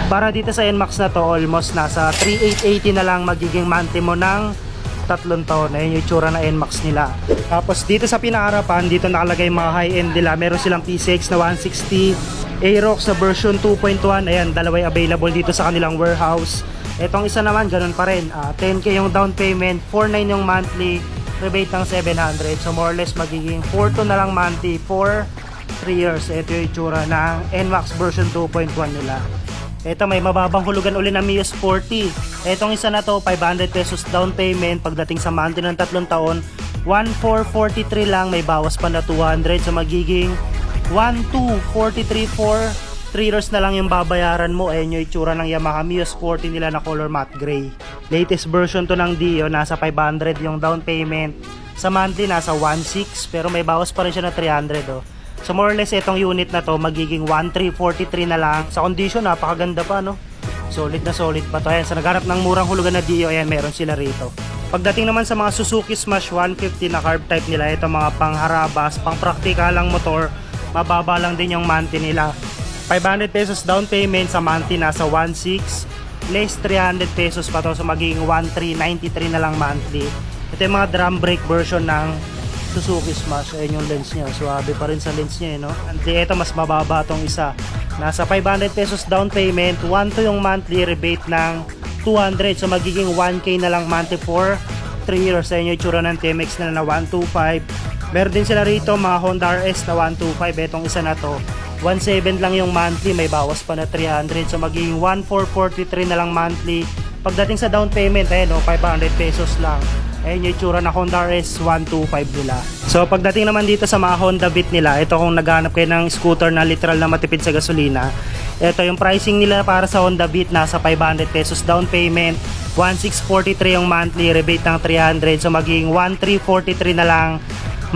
Para dito sa NMAX na to, almost nasa 3,880 na lang magiging monthly mo ng 3 taon. Ayun yung itsura na NMAX nila. Tapos dito sa pinakaharapan, dito nakalagay mga high-end nila. Meron silang PCX na 160, Aerox na version 2.1. Ayan, dalaway available dito sa kanilang warehouse. Etong isa naman, ganun pa rin. 10K yung down payment, 4,900 yung monthly, rebate ng 700. So more or less magiging 4,200 na lang monthly for 3 years. Ito yung itsura ng NMAX version 2.1 nila. Ito may mababang hulugan uli na Mio Sporty. Etong isa na to, 500 pesos down payment. Pagdating sa monthly ng 3 taon, 1,443 lang. May bawas pa na 200. So magiging 1,243 for 3 years na lang yung babayaran mo. Ayan yung itsura ng Yamaha Mio Sporty nila na color matte gray. Latest version to ng Dio. Nasa 500 yung down payment. Sa monthly nasa 1,600. Pero may bawas pa rin siya na 300 oh. So more or less itong unit na to magiging 1,343 na lang. Sa condition napakaganda pa no. Solid na solid pa to. Ayan, sa nagharap ng murang hulugan na Dio, ayan meron sila rito. Pagdating naman sa mga Suzuki Smash 150 na carb type nila, ito mga pangharabas, pang praktikalang motor, mababa lang din yung monthly nila. 500 pesos down payment, sa monthly nasa 1,600, less 300 pesos pa to, so magiging 1,393 na lang monthly. Ito yung mga drum brake version ng Suzuki Smash. Ayun yung lens niya, suwabe pa rin sa lens niya no? Ito mas mababa tong isa, nasa 500 pesos down payment, 1,200 yung monthly, rebate ng 200, so magiging 1K na lang monthly for 3 years. Ayun yung itsura ng TMX na 125. Meron din sila rito mga Honda RS na 125. Itong isa na to 1,700 lang yung monthly, may bawas pa na 300, so magiging 1,443 na lang monthly. Pagdating sa down payment, ayun 500 pesos lang. Ayun yung itsura na Honda RS 125 nila. So pagdating naman dito sa mga Honda Beat nila, ito kung naghanap kayo ng scooter na literal na matipid sa gasolina, ito yung pricing nila para sa Honda Beat, nasa 500 pesos down payment, 1,643 yung monthly, rebate ng 300, so magiging 1,343 na lang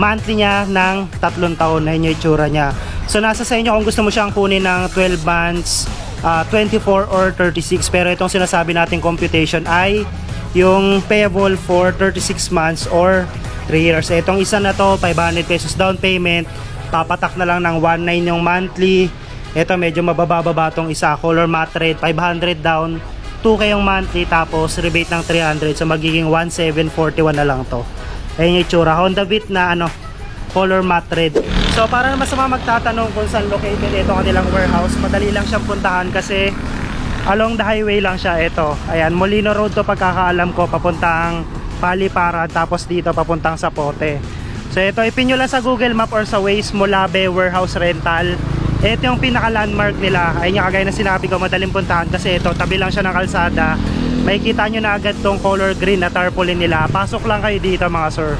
monthly niya ng 3 taon. Ayun yung itsura niya. So nasa sa inyo kung gusto mo siyang kunin ng 12 months, 24 or 36, pero itong sinasabi nating computation ay yung payable for 36 months or 3 years. Itong isa na to, 500 pesos down payment, papatak na lang ng 1,900 yung monthly. Ito medyo mabababa tong isa, color matte red, 500 down, 2K yung monthly, tapos rebate ng 300, so magiging 1,741 na lang to. Ayun yung itsura, Honda Beat na color matte red. So para naman sa mga magtatanong kung saan located ito kanilang warehouse, madali lang siyang puntahan kasi along the highway lang siya. Ito, ayan, Molino Road to pagkakaalam ko, papuntang Paliparan, tapos dito papuntang Zapote. So ito, ipin nyo lang sa Google Map or sa Waze, Molabe Warehouse Rental. Ito yung pinaka landmark nila. Ayun yung kagaya na sinabi ko, madaling puntahan kasi ito, tabi lang siya ng kalsada. Makikita nyo na agad tong color green na tarpaulin nila. Pasok lang kayo dito mga sir.